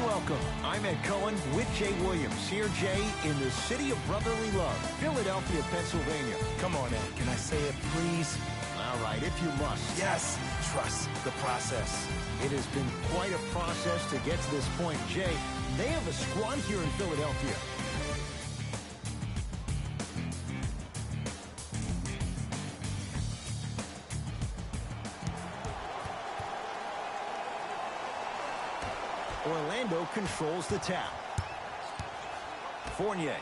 welcome. I'm Ed Cohen with Jay Williams. Here, Jay, in the city of brotherly love, Philadelphia, Pennsylvania. Come on, Ed. Can I say it, please? All right, if you must. Yes. Trust the process. It has been quite a process to get to this point. Jay, they have a squad here in Philadelphia. Orlando controls the tap. Fournier.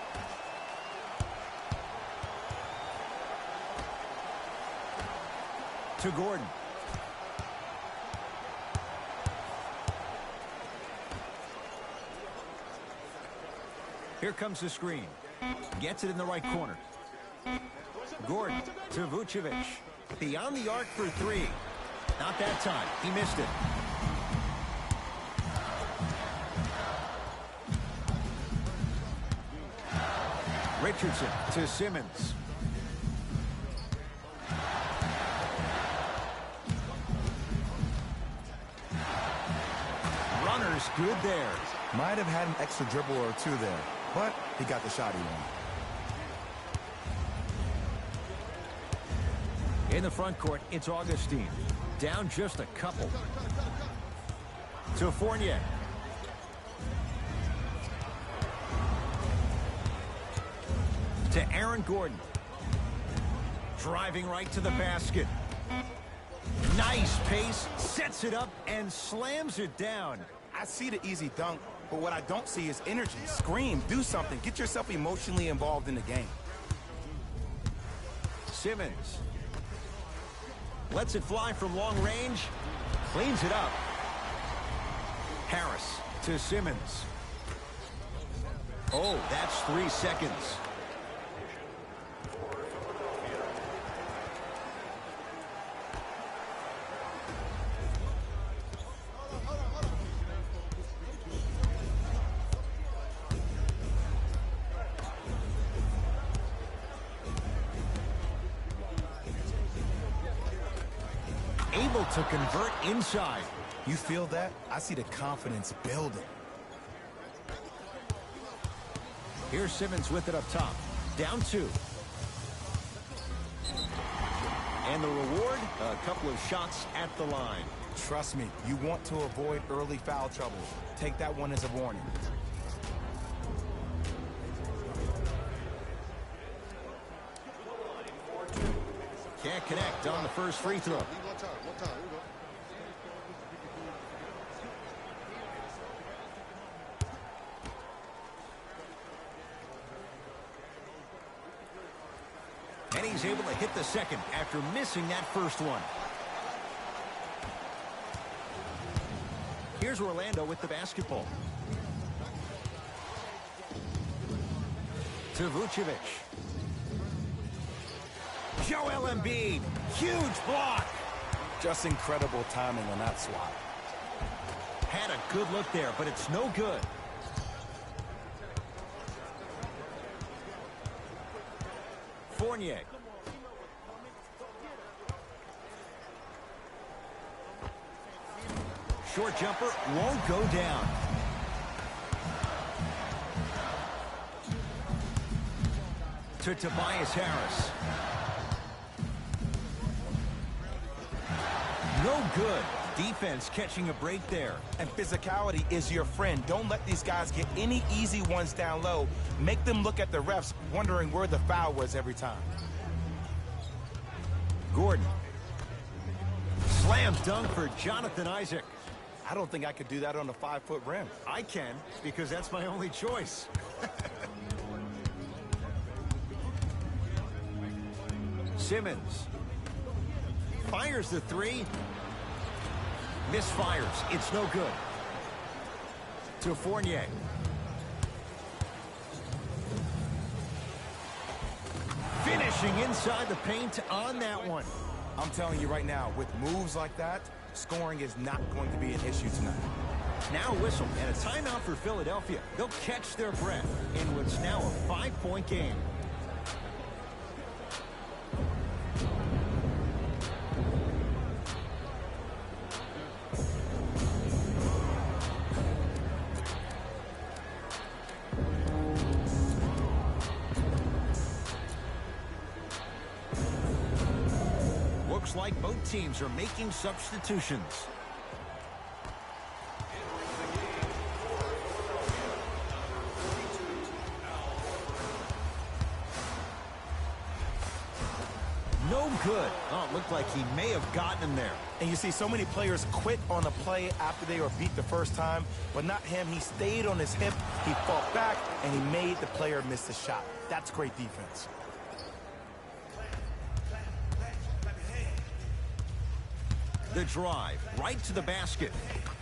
To Gordon. Here comes the screen. Gets it in the right corner. Gordon to Vucevic. Beyond the arc for three. Not that time. He missed it. Richardson to Simmons. Runner's good there. Might have had an extra dribble or two there, but he got the shot he wanted. In the front court, it's Augustine. Down just a couple. To Fournier. To Aaron Gordon. Driving right to the basket. Nice pace, sets it up, and slams it down. I see the easy dunk, but what I don't see is energy. Scream, do something. Get yourself emotionally involved in the game. Simmons. Lets it fly from long range. Cleans it up. Harris to Simmons. Oh, that's 3 seconds. Able to convert inside. You feel that? I see the confidence building. Here's Simmons with it up top. Down 2. And the reward, a couple of shots at the line. Trust me, you want to avoid early foul trouble. Take that one as a warning. Can't connect on the first free throw. And he's able to hit the second after missing that first one. Here's Orlando with the basketball. To Vucevic. Joel Embiid. Huge block. Just incredible timing on that swat. Had a good look there, but it's no good. Fournier. Short jumper won't go down. To Tobias Harris. No good. Defense catching a break there. And physicality is your friend. Don't let these guys get any easy ones down low. Make them look at the refs, wondering where the foul was every time. Gordon. Slam dunk for Jonathan Isaac. I don't think I could do that on a 5-foot rim. I can, because that's my only choice. Simmons. Fires the three. Misfires. It's no good. To Fournier. Finishing inside the paint on that one. I'm telling you right now, with moves like that, scoring is not going to be an issue tonight. Now a whistle and a timeout for Philadelphia. They'll catch their breath in what's now a 5-point game. Looks like both teams are making substitutions. No good. Oh, it looked like he may have gotten him there. And you see so many players quit on a play after they were beat the first time, but not him. He stayed on his hip, he fought back, and he made the player miss the shot. That's great defense. The drive, right to the basket.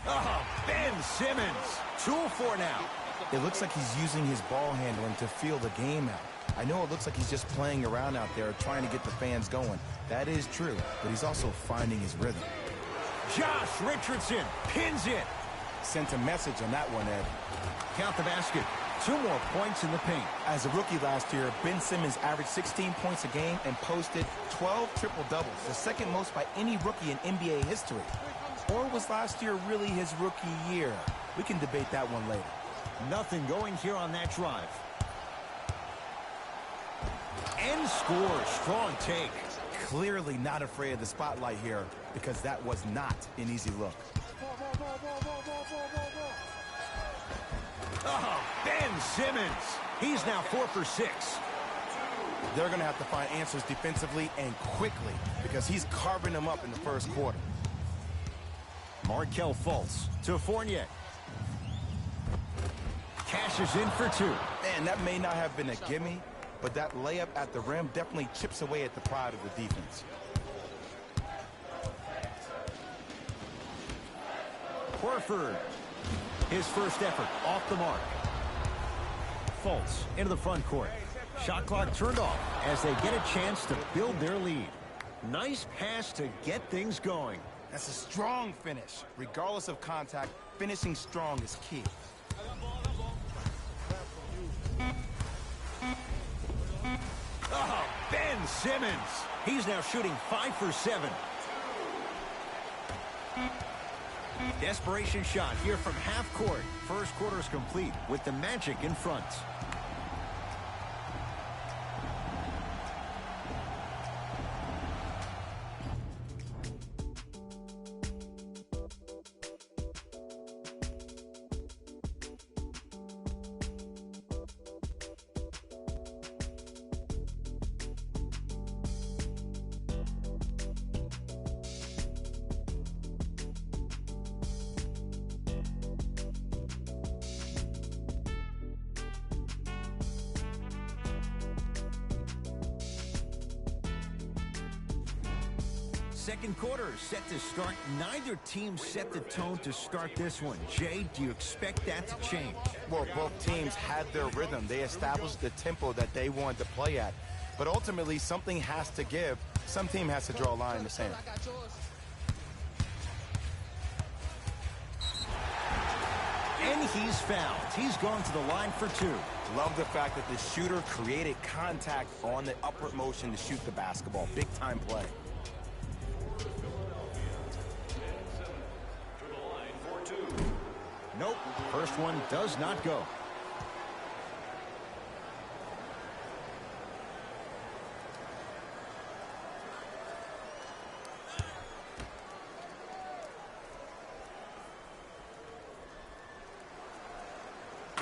Oh, Ben Simmons. 2-4 now. It looks like he's using his ball handling to feel the game out. I know it looks like he's just playing around out there trying to get the fans going. That is true, but he's also finding his rhythm. Josh Richardson pins it. Sent a message on that one, Ed. Count the basket. 2 more points in the paint. As a rookie last year, Ben Simmons averaged 16 points a game and posted 12 triple-doubles, the second most by any rookie in NBA history. Or was last year really his rookie year? We can debate that one later. Nothing going here on that drive. And scores. Strong take. Clearly not afraid of the spotlight here because that was not an easy look. Oh, Ben Simmons. He's now 4 for 6. They're going to have to find answers defensively and quickly because he's carving them up in the first quarter. Markelle Fultz to Fournier. Cashes in for 2. Man, that may not have been a gimme, but that layup at the rim definitely chips away at the pride of the defense. Horford. His first effort off the mark. Fultz into the front court. Shot clock turned off as they get a chance to build their lead. Nice pass to get things going. That's a strong finish. Regardless of contact, finishing strong is key. Oh, Ben Simmons. He's now shooting 5 for 7. Desperation shot here from half court. First quarter is complete with the Magic in front. Second quarter set to start. Neither team set the tone to start this one. Jay, do you expect that to change? Well, both teams had their rhythm. They established the tempo that they wanted to play at. But ultimately, something has to give. Some team has to draw a line in the sand. And he's fouled. He's gone to the line for 2. Love the fact that the shooter created contact on the upward motion to shoot the basketball. Big time play. Nope. First one does not go.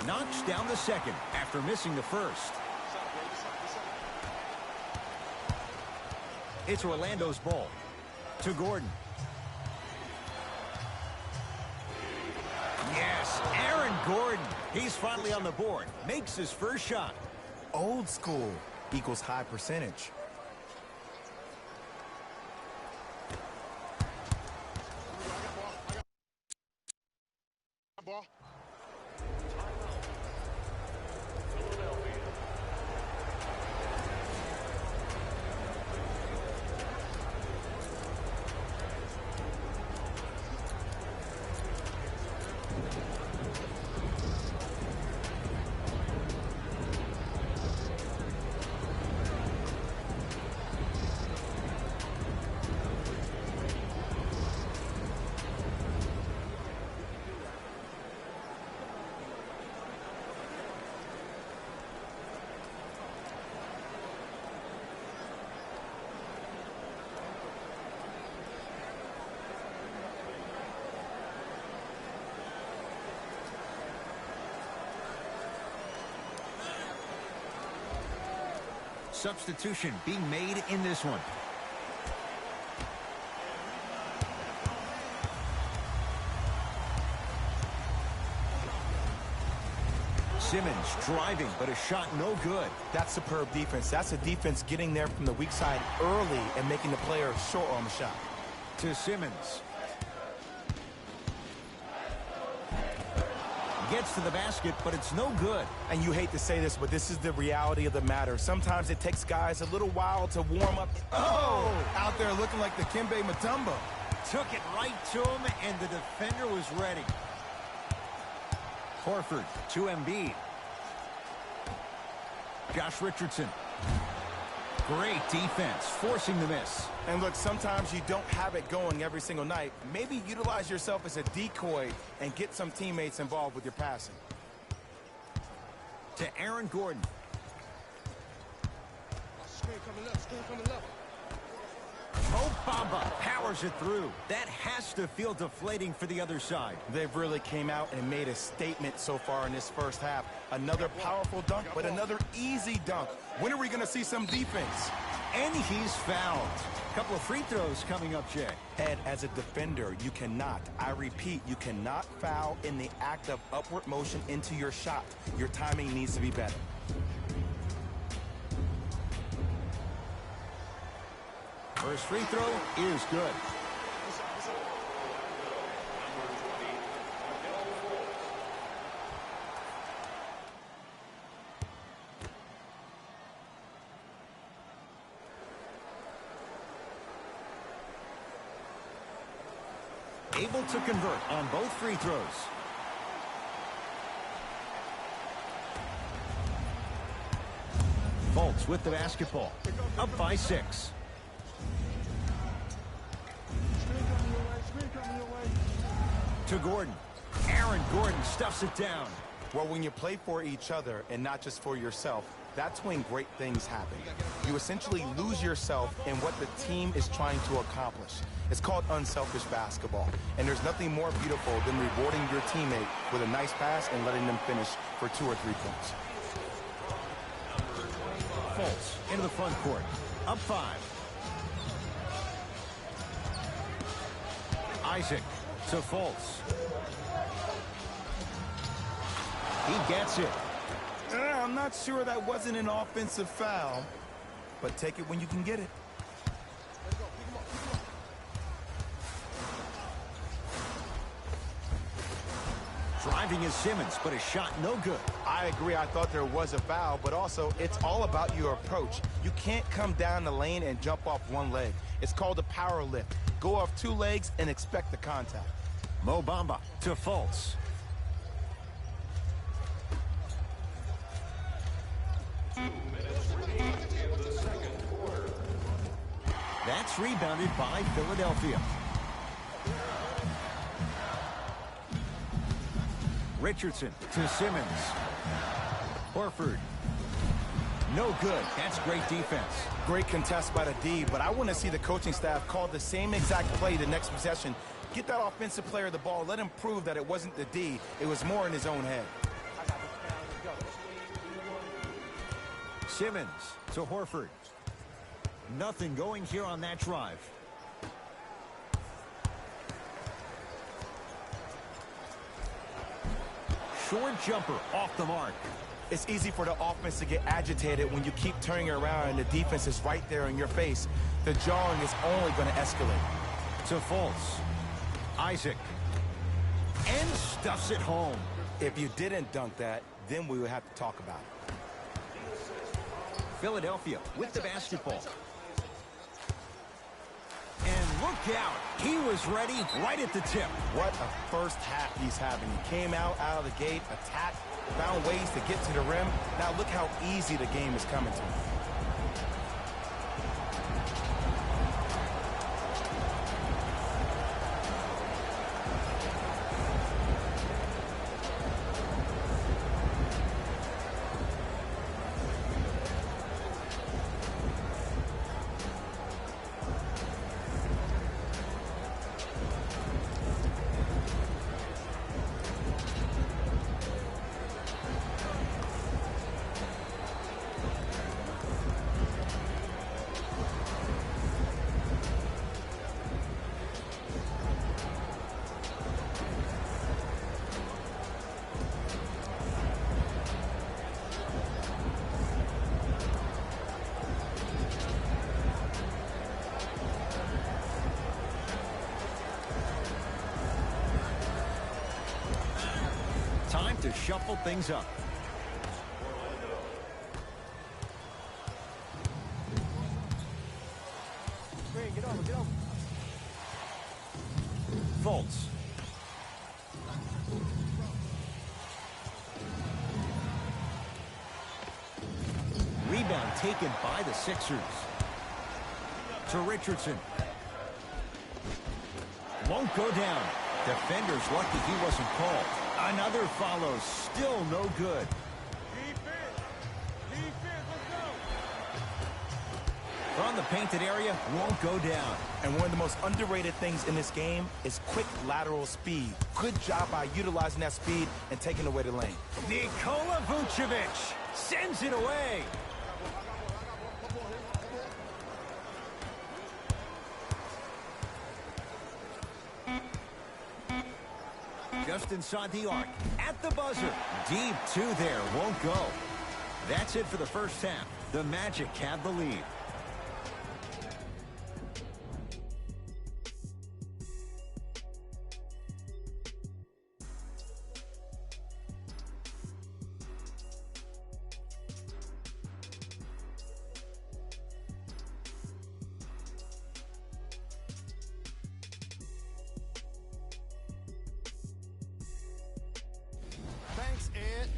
Knocks down the second after missing the first. It's Orlando's ball. To Gordon. Yes, Aaron Gordon. He's finally on the board. Makes his first shot. Old school equals high percentage. substitution being made in this one. Simmons driving, but a shot no good. That's superb defense. That's a defense getting there from the weak side early and making the player short on the shot. To Simmons. Gets to the basket, but it's no good. And you hate to say this, but this is the reality of the matter. Sometimes it takes guys a little while to warm up. Oh! Out there looking like the Dikembe Mutombo. Took it right to him, and the defender was ready. Horford to Embiid. Josh Richardson. Great defense, forcing the miss. And look, sometimes you don't have it going every single night. Maybe utilize yourself as a decoy and get some teammates involved with your passing. To Aaron Gordon. Screen coming up. Mo Bamba powers it through. That has to feel deflating for the other side. They've really came out and made a statement so far in this first half. Another powerful dunk, but another easy dunk. When are we going to see some defense? And he's fouled. Couple of free throws coming up, Jay. Ed, as a defender, you cannot, I repeat, you cannot foul in the act of upward motion into your shot. Your timing needs to be better. First free throw is good. Able to convert on both free throws. Fultz with the basketball. Up by 6. To Gordon. Aaron Gordon stuffs it down. Well, when you play for each other and not just for yourself, that's when great things happen. You essentially lose yourself in what the team is trying to accomplish. It's called unselfish basketball. And there's nothing more beautiful than rewarding your teammate with a nice pass and letting them finish for 2 or 3 points. Fultz into the front court. Up 5. Isaac to Fultz. He gets it. I'm not sure that wasn't an offensive foul, but take it when you can get it. Driving is Simmons, but a shot no good. I agree. I thought there was a foul, but also it's all about your approach. You can't come down the lane and jump off one leg. It's called a power lift. Go off 2 legs and expect the contact. Mo Bamba to Fultz. That's rebounded by Philadelphia. Richardson to Simmons. Horford. No good. That's great defense. Great contest by the D, but I want to see the coaching staff call the same exact play the next possession. Get that offensive player the ball. Let him prove that it wasn't the D. It was more in his own head. Simmons to Horford. Nothing going here on that drive. Short jumper off the mark. It's easy for the offense to get agitated when you keep turning around and the defense is right there in your face. The jawing is only going to escalate. To Fultz. Isaac. And stuffs it home. If you didn't dunk that, then we would have to talk about it. Philadelphia with the basketball. And look out. He was ready right at the tip. What a first half he's having. He came out of the gate, attacked, found ways to get to the rim. Now look how easy the game is coming to him. to shuffle things up. Get over, get over. Fultz. Rebound taken by the Sixers. To Richardson. Won't go down. Defender's lucky he wasn't called. Another follows. Still no good. From the painted area, won't go down. And one of the most underrated things in this game is quick lateral speed. Good job by utilizing that speed and taking away the lane. Nikola Vucevic sends it away. Just inside the arc, at the buzzer. Deep two there, won't go. That's it for the first half. The Magic have the lead. Thanks, Ed.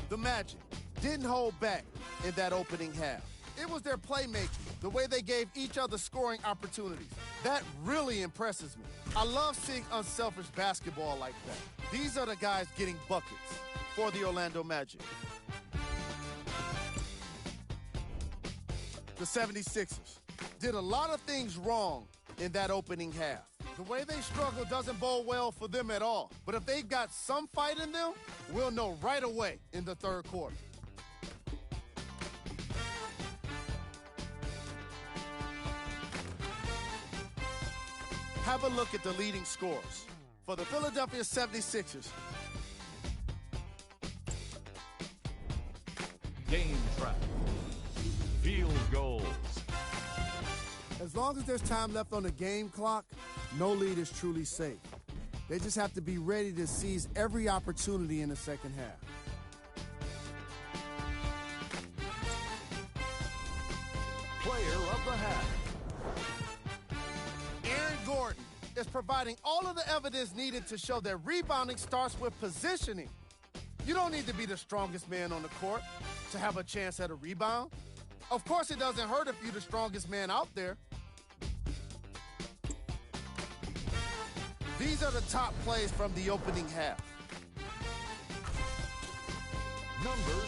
The Magic didn't hold back in that opening half. It was their playmaking, the way they gave each other scoring opportunities. That really impresses me. I love seeing unselfish basketball like that. These are the guys getting buckets for the Orlando Magic. The 76ers did a lot of things wrong in that opening half. The way they struggle doesn't bode well for them at all. But if they've got some fight in them, we'll know right away in the third quarter. Have a look at the leading scorers. For the Philadelphia 76ers, Game track. Field goals. as long as there's time left on the game clock, no lead is truly safe. They just have to be ready to seize every opportunity in the second half. Player of the half. Aaron Gordon is providing all of the evidence needed to show that rebounding starts with positioning. You don't need to be the strongest man on the court to have a chance at a rebound. Of course, it doesn't hurt if you're the strongest man out there. These are the top plays from the opening half. Number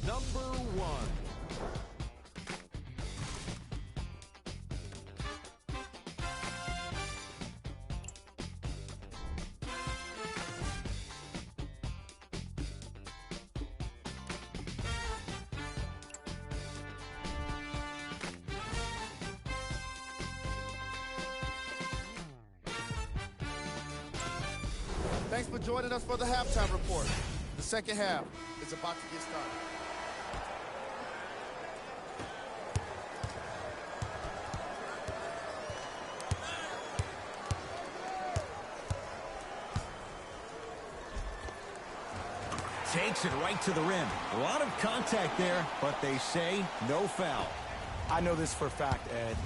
2. Number 1. Thanks for joining us for the halftime report. The second half is about to get started. Takes it right to the rim. A lot of contact there, but they say no foul. I know this for a fact, Ed.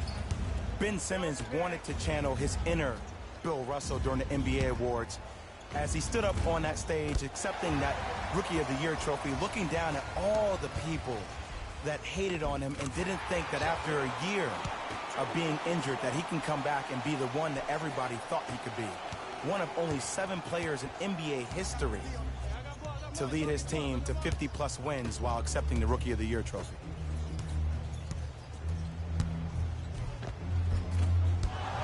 Ben Simmons wanted to channel his inner Bill Russell during the NBA awards as he stood up on that stage accepting that Rookie of the Year trophy, looking down at all the people that hated on him and didn't think that after a year of being injured that he can come back and be the one that everybody thought he could be. One of only 7 players in NBA history to lead his team to 50-plus wins while accepting the Rookie of the Year trophy.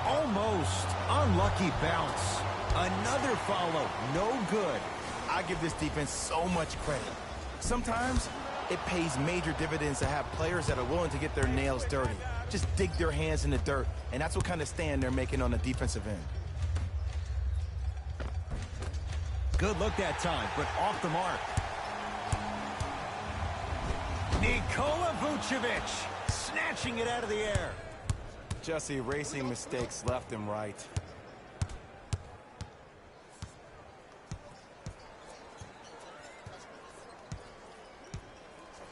Almost unlucky bounce. Another follow, no good. I give this defense so much credit. Sometimes it pays major dividends to have players that are willing to get their nails dirty, just dig their hands in the dirt, and that's what kind of stand they're making on the defensive end. Good look that time, but off the mark. Nikola Vucevic snatching it out of the air. Just erasing mistakes left and right.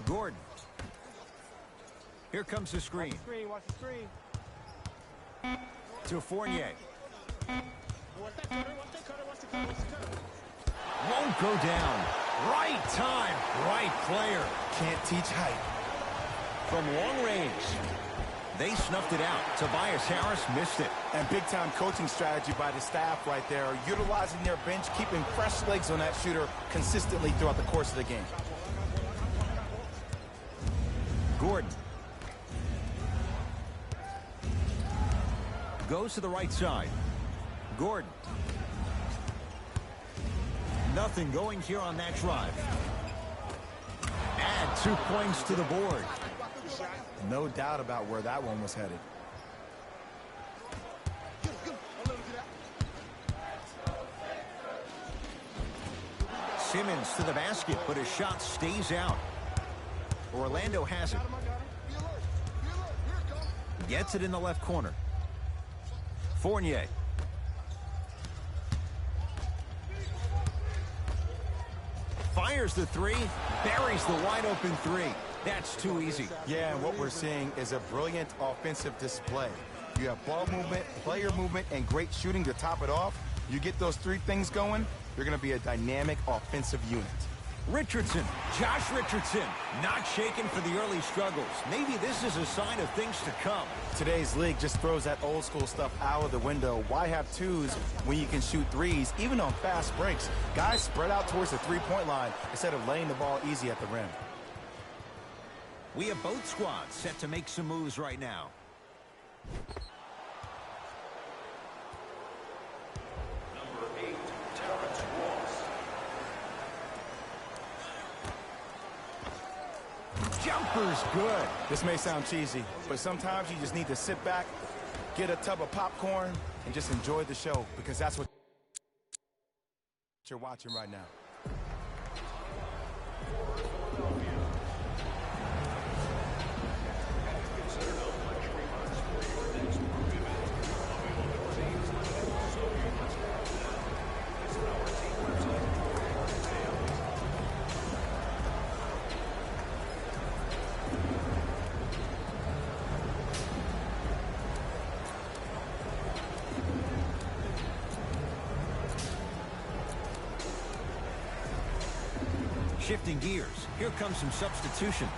Gordon. Here comes the screen. Watch the screen. To Fournier. Won't go down. Right time, right player. Can't teach height. From long range. They snuffed it out. Tobias Harris missed it. And big-time coaching strategy by the staff right there, utilizing their bench, keeping fresh legs on that shooter consistently throughout the course of the game. Gordon. Goes to the right side. Gordon. Nothing going here on that drive. Add 2 points to the board. No doubt about where that one was headed. Simmons to the basket, but his shot stays out. Orlando has it. Gets it in the left corner. Fournier. Fires the three, buries the wide open three. That's too easy. Yeah, and what we're seeing is a brilliant offensive display. You have ball movement, player movement, and great shooting to top it off. You get those three things going, you're going to be a dynamic offensive unit. Richardson, Josh Richardson, not shaken for the early struggles. Maybe this is a sign of things to come. Today's league just throws that old school stuff out of the window. Why have twos when you can shoot threes, even on fast breaks? Guys spread out towards the three-point line instead of laying the ball easy at the rim. We have both squads set to make some moves right now. Jumper's good. This may sound cheesy, but sometimes you just need to sit back, get a tub of popcorn, and just enjoy the show, because that's what you're watching right now. Shifting gears, here comes some substitutions.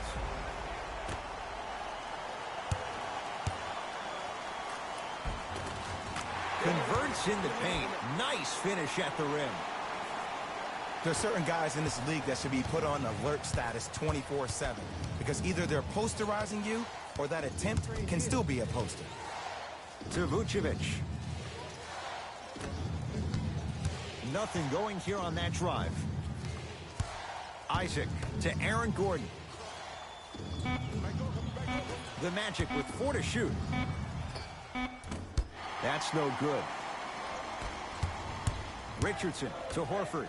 Converts in the paint. Nice finish at the rim. There's certain guys in this league that should be put on alert status 24/7, because either they're posterizing you or that attempt can still be a poster. To Vucevic. Nothing going here on that drive. Isaac to Aaron Gordon. The Magic with 4 to shoot. That's no good. Richardson to Horford.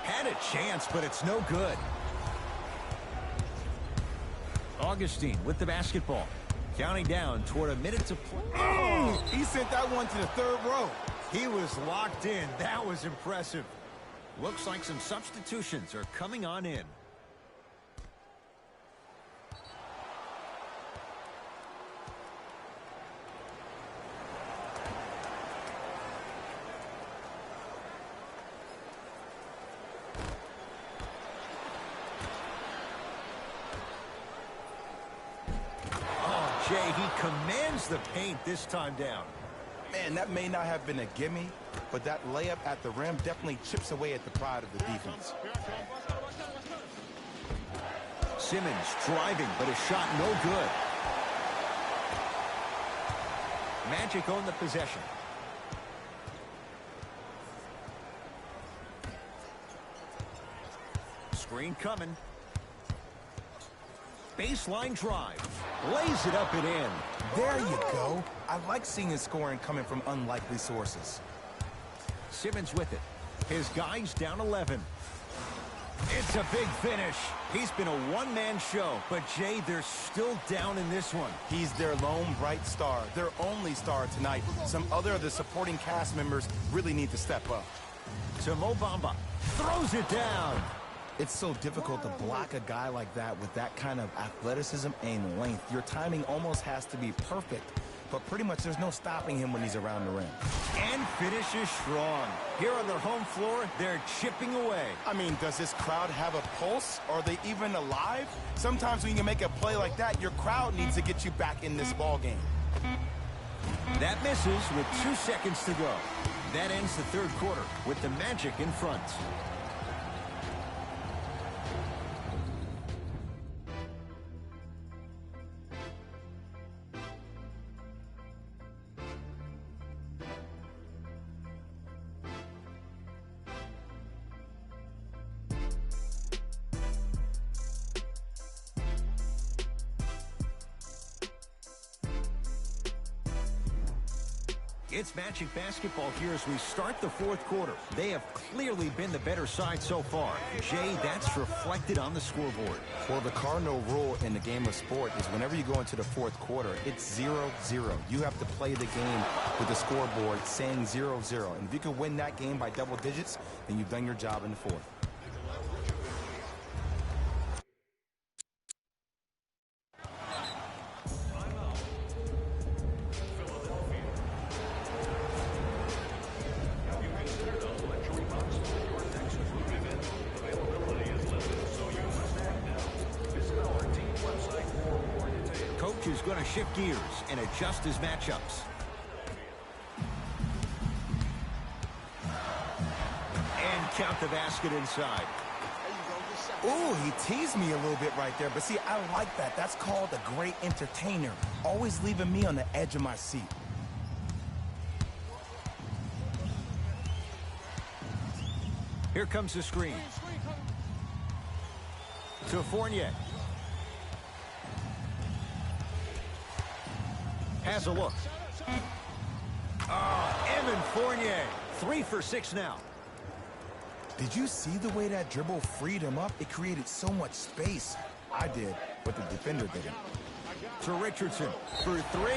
Had a chance, but it's no good. Augustine with the basketball. Counting down toward a minute to play. Oh, he sent that one to the third row. He was locked in. That was impressive. Looks like some substitutions are coming on in. Oh, Jay, he commands the paint this time down. Man, that may not have been a gimme, but that layup at the rim definitely chips away at the pride of the defense. Simmons driving, but a shot no good. Magic own the possession. Screen coming. Baseline drive. Lays it up and in. There you go. I like seeing his scoring coming from unlikely sources. Simmons with it. His guys down 11. It's a big finish. He's been a one-man show, but Jay, they're still down in this one. He's their lone bright star, their only star tonight. Some other of the supporting cast members really need to step up. To Mo Bamba. Throws it down. It's so difficult to block a guy like that with that kind of athleticism and length. Your timing almost has to be perfect, but pretty much there's no stopping him when he's around the rim. And finishes strong. Here on their home floor, they're chipping away. I mean, does this crowd have a pulse? Are they even alive? Sometimes when you make a play like that, your crowd needs to get you back in this ball game. That misses with 2 seconds to go. That ends the third quarter with the Magic in front. It's Magic basketball here as we start the fourth quarter. They have clearly been the better side so far. Jay, that's reflected on the scoreboard. Well, the cardinal rule in the game of sport is whenever you go into the fourth quarter, it's 0-0. You have to play the game with the scoreboard saying 0-0. And if you can win that game by double digits, then you've done your job in the fourth. Is going to shift gears and adjust his matchups. And count the basket inside. Ooh, he teased me a little bit right there. But see, I like that. That's called a great entertainer. Always leaving me on the edge of my seat. Here comes the screen. To Fournier. Has a look. Evan Fournier. 3 for 6 now. Did you see the way that dribble freed him up? It created so much space. I did, but the defender didn't. To Richardson for 3.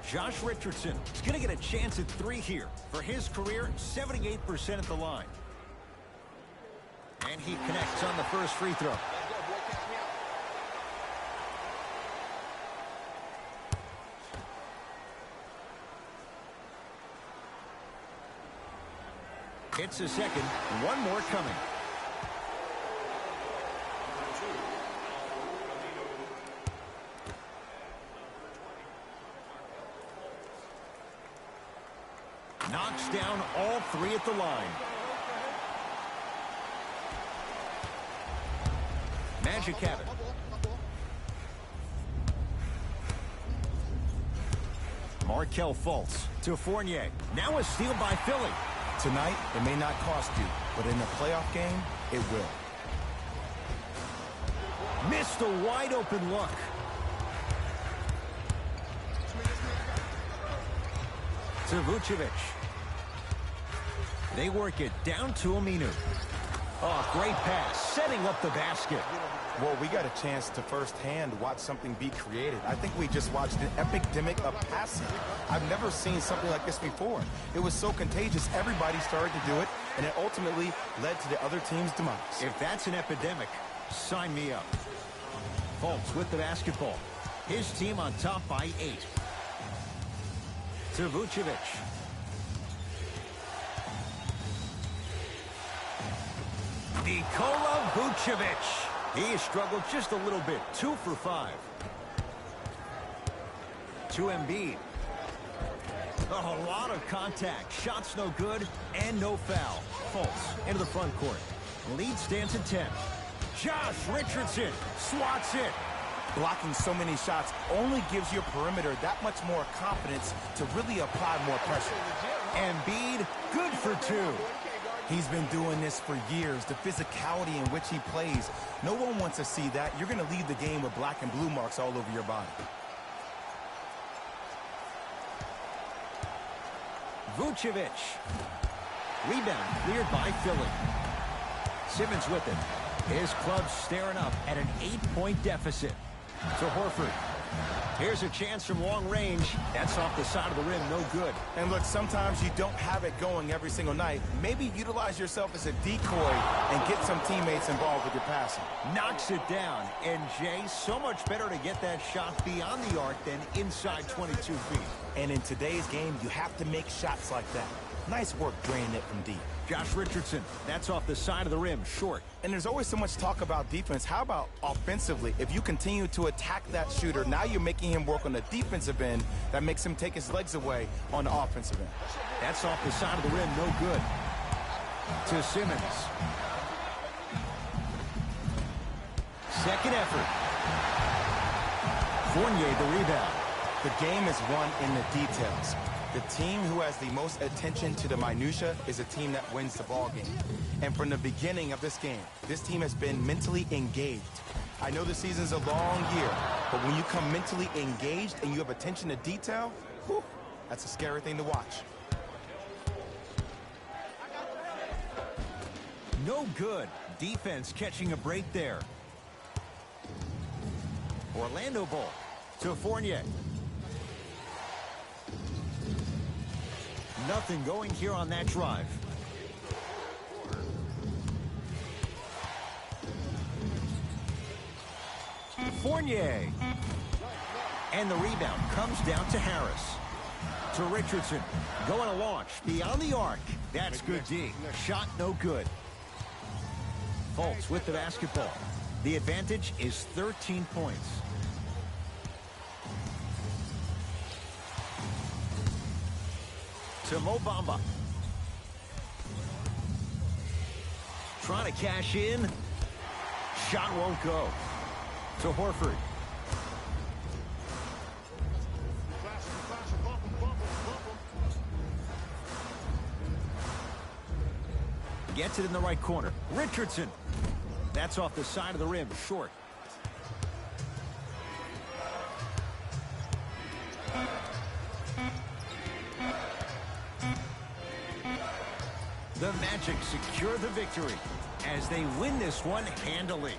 Josh Richardson is going to get a chance at 3 here. For his career, 78% at the line. And he connects on the first free throw. Hits a second. One more coming. Knocks down all 3 at the line. Magic have it. Markelle Fultz to Fournier. Now a steal by Philly. Tonight, it may not cost you, but in a playoff game, it will. Missed a wide open look. To Vucevic. They work it down to Aminu. Oh, great pass, setting up the basket. Well, we got a chance to firsthand watch something be created. I think we just watched an epidemic of passing. I've never seen something like this before. It was so contagious, everybody started to do it, and it ultimately led to the other team's demise. If that's an epidemic, sign me up. Fultz with the basketball. His team on top by 8. To Vucevic. Nikola Vucevic. He struggled just a little bit. 2 for 5. To Embiid. A lot of contact. Shots no good and no foul. Fultz into the front court. Lead stands at 10. Josh Richardson swats it. Blocking so many shots only gives your perimeter that much more confidence to really apply more pressure. Embiid, good for 2. He's been doing this for years. The physicality in which he plays. No one wants to see that. You're going to leave the game with black and blue marks all over your body. Vucevic. Rebound cleared by Philly. Simmons with it. His club staring up at an 8-point deficit. To Horford. Here's a chance from long range. That's off the side of the rim, no good. And look, sometimes you don't have it going every single night. Maybe utilize yourself as a decoy and get some teammates involved with your passing. Knocks it down. And Jay, so much better to get that shot beyond the arc than inside 22 feet. And in today's game, you have to make shots like that. Nice work draining it from deep. Josh Richardson, that's off the side of the rim, short. And there's always so much talk about defense. How about offensively? If you continue to attack that shooter, now you're making him work on the defensive end. That makes him take his legs away on the offensive end. That's off the side of the rim, no good. To Simmons. Second effort. Fournier the rebound. The game is won in the details. The team who has the most attention to the minutia is a team that wins the ball game. And from the beginning of this game, this team has been mentally engaged. I know the season's a long year, but when you come mentally engaged and you have attention to detail, whew, that's a scary thing to watch. No good. Defense catching a break there. Orlando ball to Fournier. Nothing going here on that drive. Fournier. And the rebound comes down to Harris. To Richardson. Going to launch beyond the arc. That's good D. Shot no good. Fultz with the basketball. The advantage is 13 points. To Mo Bamba. Trying to cash in. Shot won't go. To Horford. Gets it in the right corner. Richardson. That's off the side of the rim, short. The Magic secure the victory as they win this one handily.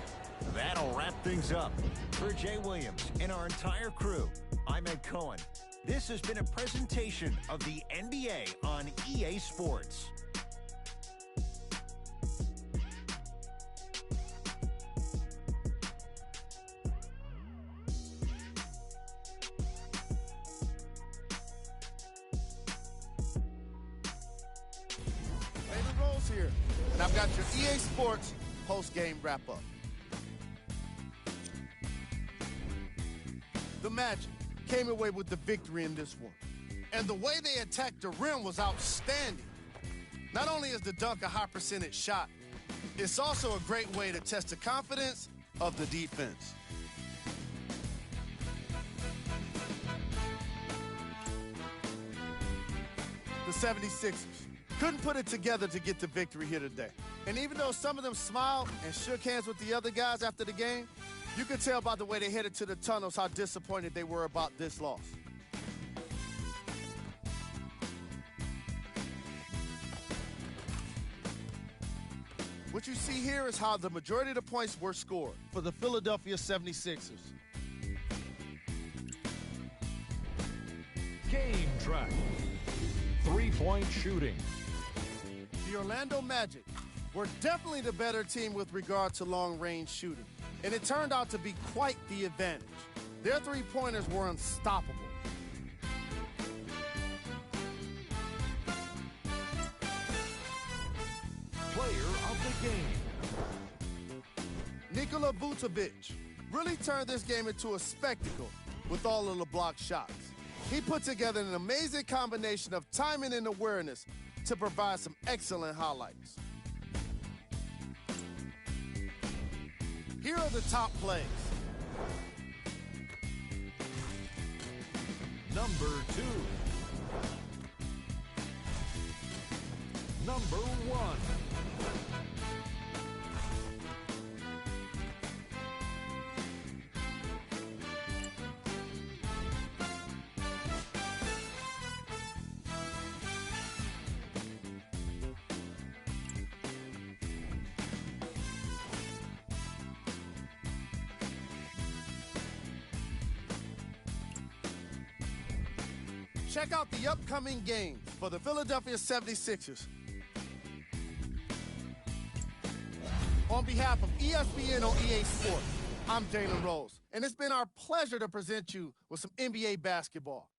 That'll wrap things up. For Jay Williams and our entire crew, I'm Ed Cohen. This has been a presentation of the NBA on EA Sports. Here, and I've got your EA Sports post-game wrap-up. The Magic came away with the victory in this one, and the way they attacked the rim was outstanding. Not only is the dunk a high-percentage shot, it's also a great way to test the confidence of the defense. The 76ers couldn't put it together to get the victory here today. And even though some of them smiled and shook hands with the other guys after the game, you could tell by the way they headed to the tunnels how disappointed they were about this loss. What you see here is how the majority of the points were scored for the Philadelphia 76ers. Game track. Three-point shooting. The Orlando Magic were definitely the better team with regard to long-range shooting, and it turned out to be quite the advantage. Their three-pointers were unstoppable. Player of the game. Nikola Vucevic really turned this game into a spectacle with all of the blocked shots. He put together an amazing combination of timing and awareness to provide some excellent highlights. Here are the top plays. Number 2. Number 1. check out the upcoming games for the Philadelphia 76ers. On behalf of ESPN on EA Sports, I'm Jalen Rose, and it's been our pleasure to present you with some NBA basketball.